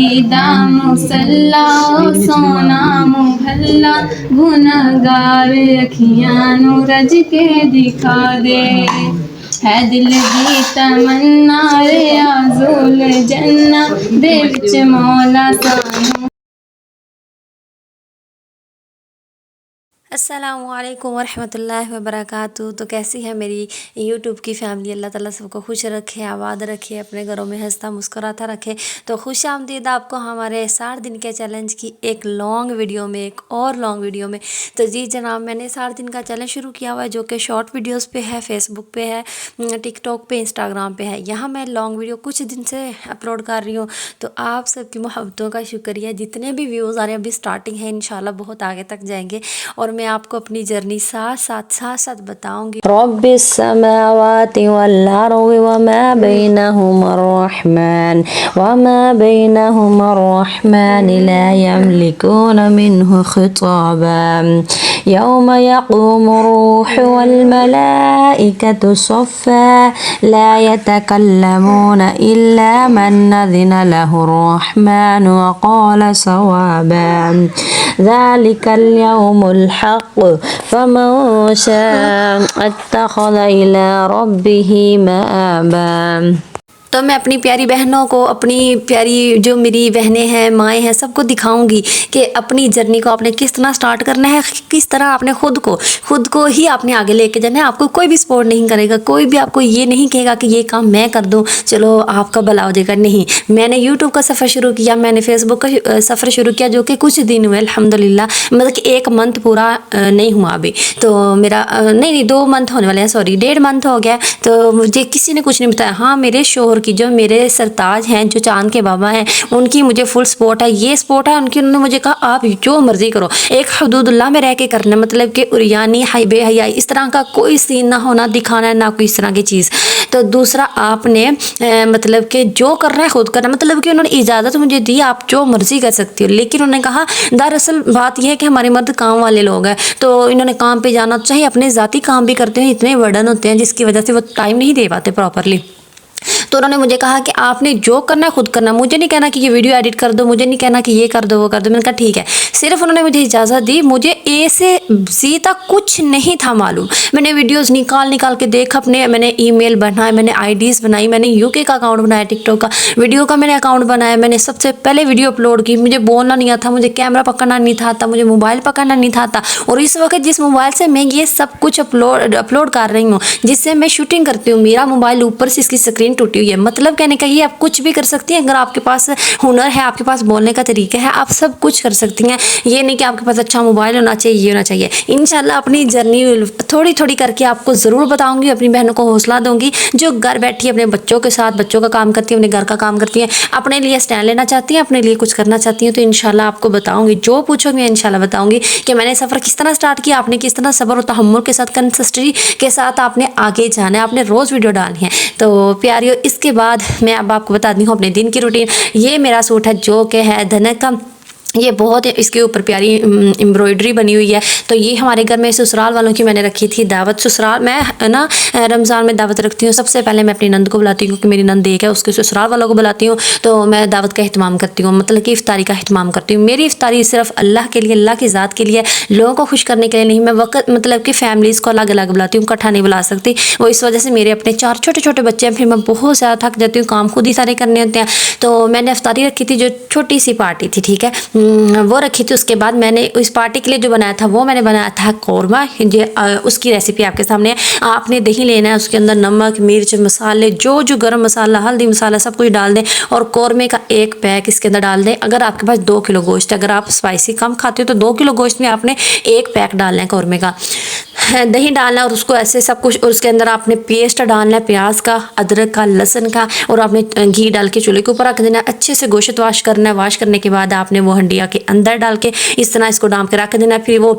मुसल्ला सोना मुहल्ला गुनाहगार अखियां नू रज के दिखा दे है दिल दी तमन्ना रे आज़ुल जन्ना दे विच मौला सानू। अस्सलामुअलैकुम वरहमतुल्लाहि वबरकातुहू। तो कैसी है मेरी यूट्यूब की फैमिली। अल्लाह ताला सबको खुश रखे, आबाद रखे, अपने घरों में हंसता मुस्कुराता रखे। तो खुश आमदीद आपको हमारे 60 दिन के चैलेंज की एक लॉन्ग वीडियो में, एक और लॉन्ग वीडियो में। तो जी जनाब, मैंने 60 दिन का चैलेंज शुरू किया हुआ है जो कि शॉर्ट वीडियोज़ पे है, फेसबुक पे है, टिकटॉक पे, इंस्टाग्राम पे है। यहाँ मैं लॉन्ग वीडियो कुछ दिन से अपलोड कर रही हूँ। तो आप सबकी मोहब्बतों का शुक्रिया। जितने भी व्यूज़ आ रहे हैं, अभी स्टार्टिंग है, इंशाल्लाह बहुत आगे तक जाएंगे और मैं आपको अपनी जर्नी साथ साथ बताऊंगी। रब्बिस समावाति वल अर्दि वमा बैनहुमा अर्रहमान वमा बैनहुमा अर्रहमान ला यमलिकून मिन्हु खिताबा यौम यक़ूमु रूहु वल मलाइकतु सफ़्फ़ा ला यतकल्लमून इल्ला मन अज़िन लहु अर्रहमान व क़ाल सवाबा ज़ालिकल यौमुल हक़ फमन शाअ इत्तख़ज़ इला रब्बिही मआबा। तो मैं अपनी प्यारी बहनों को, अपनी प्यारी जो मेरी बहनें हैं, माएँ हैं, सबको दिखाऊंगी कि अपनी जर्नी को आपने किस तरह स्टार्ट करना है, किस तरह आपने खुद को ही आपने आगे लेके जाना है। आपको कोई भी सपोर्ट नहीं करेगा, कोई भी आपको ये नहीं कहेगा कि ये काम मैं कर दूं चलो आपका भला हो जाएगा। नहीं, मैंने यूट्यूब का सफ़र शुरू किया, मैंने फेसबुक का सफ़र शुरू किया जो कि कुछ दिन हुए अल्हम्दुलिल्लाह, मतलब कि 1 मंथ पूरा नहीं हुआ अभी। तो मेरा नहीं 2 मंथ होने वाले हैं, सॉरी 1.5 मंथ हो गया। तो मुझे किसी ने कुछ नहीं बताया। हाँ, मेरे शोहर की, जो मेरे सरताज हैं, जो चांद के बाबा हैं, उनकी मुझे फुल सपोर्ट है। ये सपोर्ट है उनकी। उन्होंने मुझे कहा आप जो मर्जी करो, एक हदूदुल्लाह में रह के करना, मतलब कि उरियानी हाई बेहयाई इस तरह का कोई सीन ना होना, दिखाना है ना कोई इस तरह की चीज़। तो दूसरा, आपने मतलब कि जो करना है खुद करना, मतलब कि उन्होंने इजाज़त मुझे दी आप जो मर्जी कर सकती हो। लेकिन उन्होंने कहा दरअसल बात यह है कि हमारे मर्द काम वाले लोग हैं, तो इन्होंने काम पे जाना चाहिए, अपने ज़ाती काम भी करते हैं, इतने बर्डन होते हैं जिसकी वजह से वो टाइम नहीं दे पाते प्रॉपरली। तो उन्होंने मुझे कहा कि आपने जो करना है खुद करना, मुझे नहीं कहना कि ये वीडियो एडिट कर दो, मुझे नहीं कहना कि ये कर दो वो कर दो। मैंने कहा ठीक है। सिर्फ उन्होंने मुझे इजाज़त दी, मुझे ए से जी तक कुछ नहीं था मालूम। मैंने वीडियोस निकाल के देख, अपने मैंने ईमेल बनाए, मैंने आईडीज़ बनाई, मैंने यूके का अकाउंट बनाया, टिकटॉक का वीडियो का मैंने अकाउंट बनाया, मैंने सबसे पहले वीडियो अपलोड की। मुझे बोलना नहीं आता, मुझे कैमरा पकड़ना नहीं था आता, मुझे मोबाइल पकड़ना नहीं था आता। और इस वक्त जिस मोबाइल से मैं ये सब कुछ अपलोड कर रही हूँ, जिससे मैं शूटिंग करती हूँ, मेरा मोबाइल ऊपर से इसकी स्क्रीन टूटी हुई है। मतलब कहने का ये, आप कुछ भी कर सकती हैं अगर आपके पास हुनर है, आपके पास बोलने का तरीका है, आप सब कुछ कर सकती हैं। ये नहीं कि आपके पास अच्छा मोबाइल होना चाहिए, ये होना चाहिए। इंशाल्लाह अपनी जर्नी थोड़ी थोड़ी करके आपको ज़रूर बताऊंगी, अपनी बहनों को हौसला दूंगी जो घर बैठी अपने बच्चों के साथ, बच्चों का काम करती है, अपने घर का काम करती है, अपने लिए स्टैंड लेना चाहती हैं, अपने लिए कुछ करना चाहती हैं। तो इंशाल्लाह आपको बताऊंगी, जो पूछोगे मैं इंशाल्लाह बताऊंगी कि मैंने सफ़र किस तरह स्टार्ट किया, आपने किस तरह सब्र और तहम्मुल के साथ, कंसिस्टेंसी के साथ आपने आगे जाना है, आपने रोज़ वीडियो डालनी है। तो प्यारियों, इसके बाद मैं अब आपको बता दी हूँ अपने दिन की रूटीन। ये मेरा सूट है जो कि है धनक का, ये बहुत इसके ऊपर प्यारी एम्ब्रॉयडरी बनी हुई है। तो ये हमारे घर में ससुराल वालों की मैंने रखी थी दावत। ससुराल मैं ना रमज़ान में दावत रखती हूँ। सबसे पहले मैं अपनी नंद को बुलाती हूँ, क्योंकि मेरी नंद एक है, उसके ससुराल वालों को बुलाती हूँ। तो मैं दावत का अहतमाम करती हूँ, मतलब कि इफ्तारी का अहतमाम करती हूँ। मेरी इफ्तारी सिर्फ अल्लाह के लिए, अल्लाह की ज़ात के लिए, लोगों को खुश करने के लिए नहीं। मैं वक्त मतलब कि फैमिलीज़ को अलग अलग बुलाती हूँ, इकट्ठा नहीं बुला सकती। वो इस वजह से मेरे अपने 4 छोटे छोटे बच्चे हैं, फिर मैं बहुत ज़्यादा थक जाती हूँ, काम खुद ही सारे करने होते हैं। तो मैंने इफ्तारी रखी थी, जो छोटी सी पार्टी थी, ठीक है, वो रखी थी। उसके बाद मैंने इस पार्टी के लिए जो बनाया था, वो मैंने बनाया था कौरमा। उसकी रेसिपी आपके सामने है। आपने दही लेना है, उसके अंदर नमक, मिर्च, मसाले, जो गरम मसाला, हल्दी मसाला सब कुछ डाल दें, और कौरमे का 1 पैक इसके अंदर डाल दें। अगर आपके पास 2 किलो गोश्त है, अगर आप स्पाइसी कम खाते हो तो 2 किलो गोश्त में आपने 1 पैक डालना है कौरमे का। दही डालना, और उसको ऐसे सब कुछ, और उसके अंदर आपने पेस्ट डालना है प्याज का, अदरक का, लहसुन का, और आपने घी डाल के चूल्हे के ऊपर रख देना है। अच्छे से गोश्त वाश करना है। वाश करने के बाद आपने वो हंडिया के अंदर डाल के इस तरह इसको डाल के रख देना है। फिर वो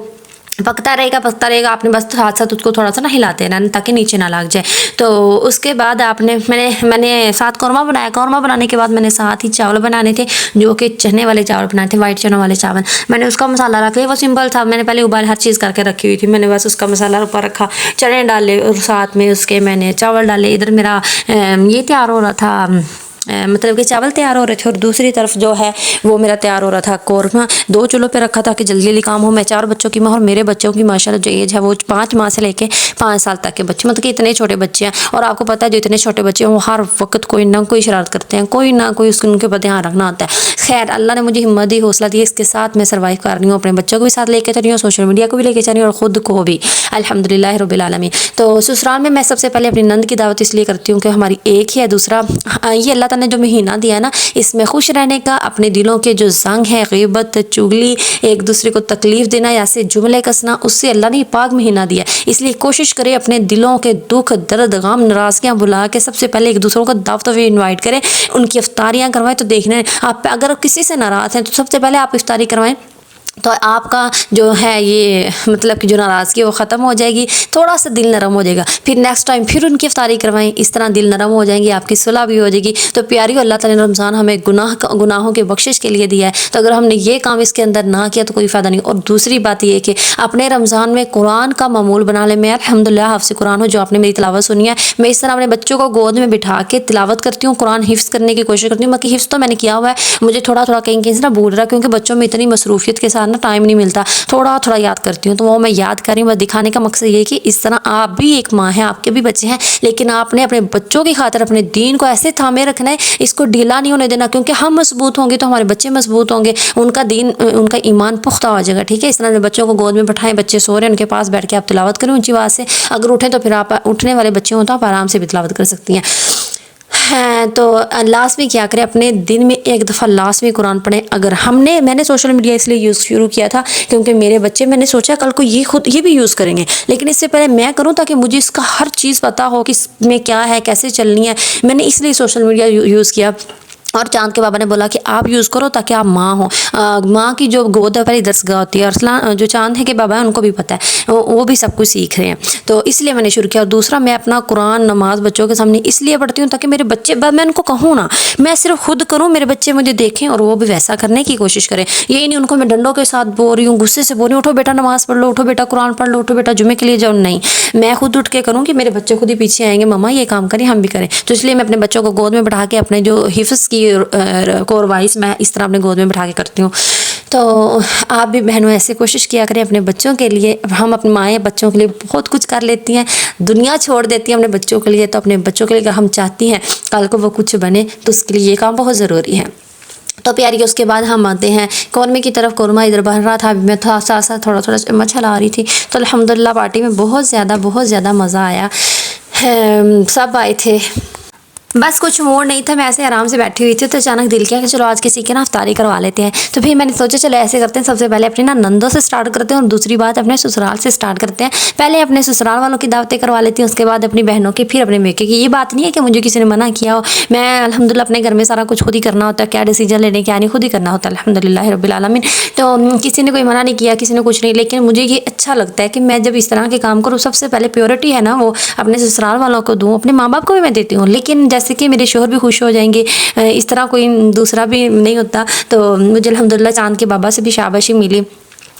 पकता रहेगा। आपने बस साथ साथ उसको थोड़ा सा ना हिलाते रहना ताकि नीचे ना लग जाए। तो उसके बाद आपने मैंने साथ कौरमा बनाया। कौरमा बनाने के बाद मैंने साथ ही चावल बनाने थे, जो कि चने वाले चावल बनाए थे, वाइट चनों वाले चावल। मैंने उसका मसाला रख लिया, वो सिंपल था। मैंने पहले उबाल हर चीज़ करके रखी हुई थी, मैंने बस उसका मसाला ऊपर रखा, चने डाले और साथ में उसके मैंने चावल डाले। इधर मेरा ये तैयार हो रहा था मतलब कि चावल तैयार हो रहे थे और दूसरी तरफ जो है वो मेरा तैयार हो रहा था कौरमा। 2 चूल्हों पे रखा था कि जल्दी जल्दी काम हो। मैं 4 बच्चों की माँ और मेरे बच्चों की माशाल्लाह जो एज है वो 5 माह से लेके 5 साल तक के बच्चे, मतलब कि इतने छोटे बच्चे हैं। और आपको पता है जो इतने छोटे बच्चे हैं वो हर वक्त कोई ना कोई शरारत करते हैं, कोई ना कोई उनके ऊपर ध्यान रखना होता है। खैर अल्लाह ने मुझे हिम्मत दी, हौसला दिया, इसके साथ मैं सर्वाइव कर रही हूँ। अपने बच्चों को भी साथ लेके चल रही हूँ, सोशल मीडिया को भी लेके चल रही हूँ और ख़ुद को भी, अल्हम्दुलिल्लाह रब्बिल आलमीन। तो ससुराल में मैं सबसे पहले अपनी नंद की दावत इसलिए करती हूँ कि हमारी एक ही है। दूसरा ये अल्लाह ताला ने जो महीना दिया है ना, इसमें खुश रहने का, अपने दिलों के जो जंग है, ग़ीबत, चुगली, एक दूसरे को तकलीफ़ देना या ऐसे जुमले कसना, उससे अल्लाह ने पाक महीना दिया। इसलिए कोशिश करें अपने दिलों के दुख, दर्द, गम, नाराज़गियाँ भुला के सबसे पहले एक दूसरों को दावतों में इन्वाइट करें, उनकी इफ्तारियाँ करवाएं। तो देखना आप अगर किसी से नाराज़ हैं तो सबसे पहले आप इफ्तारी करवाएं, तो आपका जो है ये मतलब कि जो नाराज़गी वो ख़त्म हो जाएगी, थोड़ा सा दिल नरम हो जाएगा। फिर नेक्स्ट टाइम फिर उनकी इफ्तारी करवाएं, इस तरह दिल नरम हो जाएंगी, आपकी सुलह भी हो जाएगी। तो प्यारी अल्लाह ताला ने रमज़ान हमें गुनाहों के बख्शिश के लिए दिया है, तो अगर हमने ये काम इसके अंदर ना किया तो कोई फ़ायदा नहीं। और दूसरी बात ये कि अपने रमज़ान में कुरान का मामूल बना ले। मैं अल्हम्दुलिल्लाह हाफ़िज़ कुरान हूँ, जो आपने मेरी तिलावत सुनी है, मैं इस तरह अपने बच्चों को गोद में बिठा के तिलावत करती हूँ, कुरान हिफ्ज़ करने की कोशिश करती हूँ। बाकी हिफ्ज़ तो मैंने किया हुआ है, मुझे थोड़ा थोड़ा कहीं कहीं से ना भूल रहा, क्योंकि बच्चों में इतनी मसरूफियत के साथ ना टाइम नहीं मिलता, थोड़ा थोड़ा याद करती हूँ। तो वो मैं याद कर रही हूँ, बस दिखाने का मकसद ये है कि इस तरह आप भी एक माँ है, आपके भी बच्चे हैं, लेकिन आपने अपने बच्चों की खातिर अपने दीन को ऐसे थामे रखना है, इसको ढीला नहीं होने देना, क्योंकि हम मजबूत होंगे तो हमारे बच्चे मजबूत होंगे, उनका दीन, उनका ईमान पुख्ता हो जाएगा। ठीक है, इस तरह बच्चों को गोद में बैठाएं, बच्चे सो रहे हैं उनके पास बैठ के आप तिलावत करें ऊंची आवाज़ से। अगर उठें तो फिर आप उठने वाले बच्चे हों तो आप आराम से भी तिलावत कर सकती हैं। हैं तो लास्ट में क्या करें, अपने दिन में एक दफ़ा लास्ट में कुरान पढ़ें। अगर मैंने सोशल मीडिया इसलिए यूज़ शुरू किया था क्योंकि मेरे बच्चे, मैंने सोचा कल को ये भी यूज़ करेंगे, लेकिन इससे पहले मैं करूं ताकि मुझे इसका हर चीज़ पता हो कि इसमें क्या है, कैसे चलनी है। मैंने इसलिए सोशल मीडिया यूज़ किया। और चांद के बाबा ने बोला कि आप यूज़ करो ताकि आप माँ हो। माँ की जो गोद है पहली दरसगाह होती है, और जो चांद है के बाबा है उनको भी पता है, वो भी सब कुछ सीख रहे हैं, तो इसलिए मैंने शुरू किया। और दूसरा, मैं अपना कुरान नमाज बच्चों के सामने इसलिए पढ़ती हूँ ताकि मेरे बच्चे, मैं उनको कहूँ ना, मैं सिर्फ खुद करूँ, मेरे बच्चे मुझे देखें और वो भी वैसा करने की कोशिश करें। यही नहीं उनको मैं डंडों के साथ बोल रही हूँ, गुस्से से बोल रही हूँ, उठो बेटा नमाज़ पढ़ लो, उठो बेटा कुरान पढ़ लो, उठो बेटा जुमे के लिए जाओ। नहीं, मैं खुद उठ के करूँ कि मेरे बच्चे खुद ही पीछे आएंगे, मम्मा ये काम करें, हम भी करें। तो इसलिए मैं अपने बच्चों को गोद में बैठा के अपने जो हिफ्ज़ की कोर वाइज मैं इस तरह अपने गोद में बैठा के करती हूँ। तो आप भी बहनों ऐसे कोशिश किया करें अपने बच्चों के लिए। हम अपनी माएँ बच्चों के लिए बहुत कुछ कर लेती हैं, दुनिया छोड़ देती हैं अपने बच्चों के लिए, तो अपने बच्चों के लिए अगर हम चाहती हैं कल को वो कुछ बने तो उसके लिए ये काम बहुत ज़रूरी है। तो प्यारी, उसके बाद हम आते हैं कौरमे की तरफ। कौरमा इधर बन रहा था, मैं था साथ साथ थोड़ा थोड़ा चम्मच हिला रही थी। तो अल्हम्दुलिल्लाह पार्टी में बहुत ज़्यादा मज़ा आया, सब आए थे, बस कुछ मूड नहीं था, मैं ऐसे आराम से बैठी हुई थी। तो अचानक दिल किया कि चलो आज किसी के ना इफ्तारी करवा लेते हैं। तो फिर मैंने सोचा चलो ऐसे करते हैं, सबसे पहले अपनी ना नंदों से स्टार्ट करते हैं और दूसरी बात अपने ससुराल से स्टार्ट करते हैं। पहले अपने ससुराल वालों की दावतें करवा लेती हूँ, उसके बाद अपनी बहनों की, फिर अपने मेके की। ये बात नहीं है कि मुझे किसी ने मना किया हो, मैं अल्हम्दुलिल्लाह अपने घर में सारा कुछ खुद ही करना होता है, क्या डिसीजन लेने क्या नहीं खुद ही करना होता है, अल्हम्दुलिल्लाह रब्बिल आलमीन। तो किसी ने कोई मना नहीं किया, किसी ने कुछ नहीं, लेकिन मुझे ये अच्छा लगता है कि मैं जब इस तरह के काम करूँ, सबसे पहले प्योरिटी है ना वो अपने ससुराल वालों को दूँ, अपने माँ बाप को भी मैं देती हूँ। लेकिन जैसे कि मेरे शोहर भी खुश हो जाएंगे, इस तरह कोई दूसरा भी नहीं होता। तो मुझे अल्हम्दुलिल्लाह चांद के बाबा से भी शाबाशी मिली।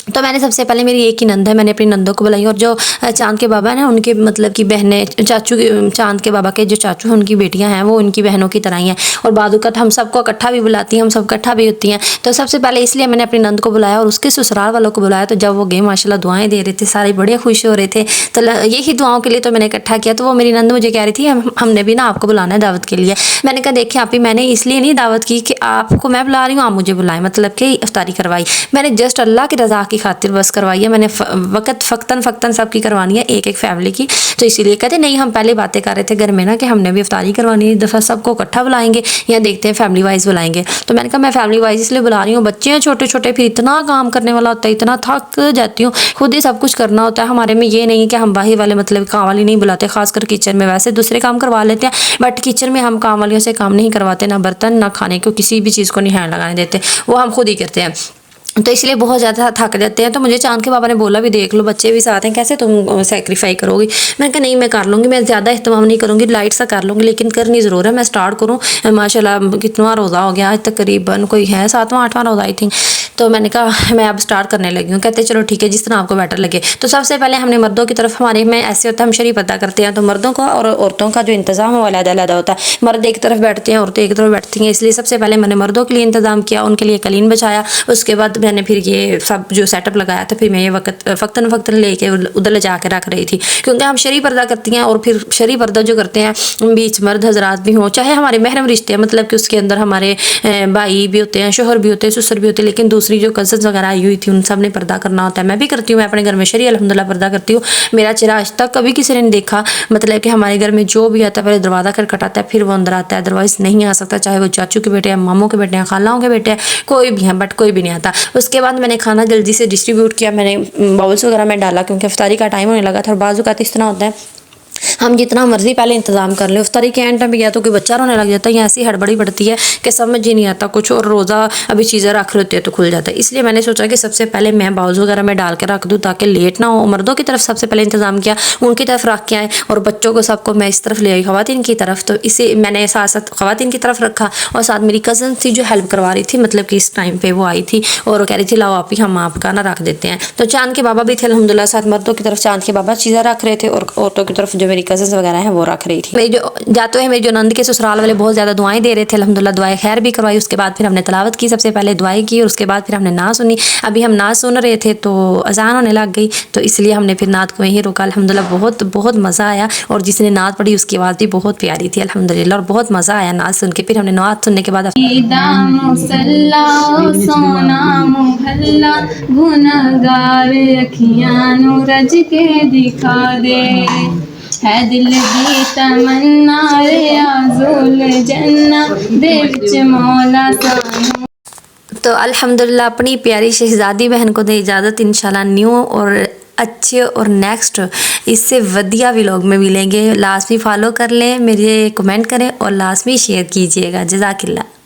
तो मैंने सबसे पहले, मेरी एक ही नंद है, मैंने अपनी नंदों को बुलाई। और जो चांद के बाबा हैं उनके मतलब कि बहनें, चाचू, चांद के बाबा के जो चाचू हैं उनकी बेटियां हैं, वो उनकी बहनों की तरह ही हैं। और बादुकत हम सबको इकट्ठा भी बुलाती हैं, हम सब इकट्ठा भी होती हैं। तो सबसे पहले इसलिए मैंने अपनी नंद को बुलाया और उसके ससुराल वालों को बुलाया। तो जब वो गए माशाल्लाह दुआएं दे रहे थे, सारे बड़े खुश हो रहे थे। तो यही दुआओं के लिए तो मैंने इकट्ठा किया। तो वो मेरी नंद मुझे कह रही थी हमने भी ना आपको बुलाना है दावत के लिए। मैंने कहा देखिए आप ही, मैंने इसलिए नहीं दावत की कि आपको मैं बुला रही हूँ, आप मुझे बुलाएं, मतलब कि इफ्तारी करवाई। मैंने जस्ट अल्लाह की रज़ा की खातिर बस करवाई है। मैंने वक्त फ़क्तन सबकी करवानी है, एक फैमिली की। तो इसीलिए कहते नहीं, हम पहले बातें कर रहे थे घर में ना कि हमने भी इफ्तारी करवानी है, दफ़ा सबको इकट्ठा बुलाएंगे या देखते हैं फैमिली वाइज बुलाएंगे। तो मैंने कहा मैं फैमिली वाइज इसलिए बुला रही हूँ, बच्चे हैं छोटे छोटे, फिर इतना काम करने वाला होता है, इतना थक जाती हूँ, खुद ही सब कुछ करना होता है। हमारे में ये नहीं कि हम बाहर वाले मतलब काम वाली नहीं बुलाते, खासकर किचन में। वैसे दूसरे काम करवा लेते हैं, बट किचन में हम काम वालियों से काम नहीं करवाते, ना बर्तन ना खाने को, किसी भी चीज़ को नहीं हैंड लगाने देते, वो हम खुद ही करते हैं। तो इसलिए बहुत ज़्यादा थक जाते हैं। तो मुझे चांद के बाबा ने बोला भी देख लो बच्चे भी साथ हैं, कैसे तुम सेक्रीफाई करोगी। मैंने कहा नहीं मैं कर लूँगी, मैं ज़्यादा इस्तेमाल नहीं करूँगी, लाइट सा कर लूँगी, लेकिन करनी ज़रूर है। मैं स्टार्ट करूँ, माशाल्लाह कितना रोज़ा हो गया आज तकरीबन, कोई है 7वां 8वां रोज़ा आई थिंक। तो मैंने कहा मैं अब स्टार्ट करने लगी हूँ। कहते चलो ठीक है, जिस तरह आपको बेटर लगे। तो सबसे पहले हमने मर्दों की तरफ, हमारे में ऐसे होता है हम शरीफ अदा करते हैं, तो मर्दों का और औरतों का जो इंतज़ाम है वो अलग-अलग होता है। मर्द एक तरफ बैठते हैं, औरतें एक तरफ बैठती हैं, इसलिए सबसे पहले मैंने मर्दों के लिए इंतज़ाम किया, उनके लिए कलीन बिछाया। उसके बाद मैंने फिर ये सब जो सेटअप लगाया था, फिर मैं ये फ़क्तन लेके उधर ले जाके रख रही थी, क्योंकि हम शरीफ पर्दा करती हैं और फिर शरीफ पर्दा जो करते हैं बीच मर्द हजरात भी हों, चाहे हमारे महरम रिश्ते हैं, मतलब कि उसके अंदर हमारे भाई भी होते हैं, शोहर भी होते हैं, ससुर भी होते हैं, लेकिन दूसरी जो कज़न्स वगैरह आई हुई थी उन सब ने पर्दा करना होता है। मैं भी करती हूँ, मैं अपने घर में शरी अल्हम्दुलिल्लाह पर्दा करती हूँ। मेरा चेहरा आज तक कभी किसी ने नहीं देखा, मतलब कि हमारे घर में जो भी आता है पहले दरवाज़ा खटखटाता है फिर वो अंदर आता है, अदरवाइज़ नहीं आ सकता, चाहे वो चाचू के बेटे हैं, मामों के बेटे हैं, खालाओं के बेटे हैं, कोई भी हैं, बट कोई भी नहीं आता। उसके बाद मैंने खाना जल्दी से डिस्ट्रीब्यूट किया, मैंने बाउल्स वगैरह में डाला क्योंकि इफ्तारी का टाइम होने लगा था। और बाज़ औक़ात इस तरह होता है हम जितना मर्जी पहले इंतज़ाम कर लें, इफ्तारी के एंड टाइम पे या तो कोई बच्चा रोने लग जाता है या ऐसी हड़बड़ी पड़ती है कि समझ ही नहीं आता कुछ, और रोज़ा अभी चीज़ें रख रहे होते हैं तो खुल जाता है। इसलिए मैंने सोचा कि सबसे पहले मैं बाउल्स वगैरह में डाल के रख दूँ ताकि लेट ना हो। मर्दों की तरफ सबसे पहले इंतज़ाम किया, उनकी तरफ रख के आए, और बच्चों को सबको मैं इस तरफ ले आई ख़वातीन की तरफ। तो इसे मैंने साथ साथ ख़वातीन की तरफ रखा, और साथ मेरी कज़न थी जो हेल्प करवा रही थी, मतलब कि इस टाइम पर वो आई थी और कह रही थी लाओ आप ही हम आपका ना रख देते हैं। तो चाँद के बाबा भी थे अल्हम्दुलिल्लाह, साथ मर्दों की तरफ चाँद के बाबा चीज़ें रख रहे थे और औरतों की तरफ जो मेरी कज़न्स वगैरह हैं वो रख रही थी। मेरी जो जाते हुए मेरी जो नंद के ससुराल वाले बहुत ज़्यादा दुआएं दे रहे थे, अल्हम्दुलिल्लाह दुआएं खैर भी करवाई। उसके बाद फिर हमने तलावत की, सबसे पहले दुआएं की और उसके बाद फिर हमने नात सुनी। अभी हम नात सुन रहे थे तो अजान होने लग गई, तो इसलिए हमने फिर नात को वहीं रोका। अल्हम्दुलिल्लाह बहुत बहुत मज़ा आया, और जिसने नात पढ़ी उसकी आवाज़ भी बहुत प्यारी थी अल्हम्दुलिल्लाह, और बहुत मज़ा आया नात सुन के। फिर हमने नात सुनने के बाद सोना मोहल्ला गुनहगार अखियां नू रज के दिखा दे, है दिल दी तमन्ना रे आज़ुल जन्ना दे विच मौला सानू। तो अल्हम्दुलिल्लाह अपनी प्यारी शहज़ादी बहन को दे इजाज़त, इंशाल्लाह न्यू और अच्छे और नेक्स्ट इससे वधिया व्लॉग में मिलेंगे। लाजमी फॉलो कर लें, मेरे कमेंट करें और लाजमी शेयर कीजिएगा। जज़ाकिल्लाह।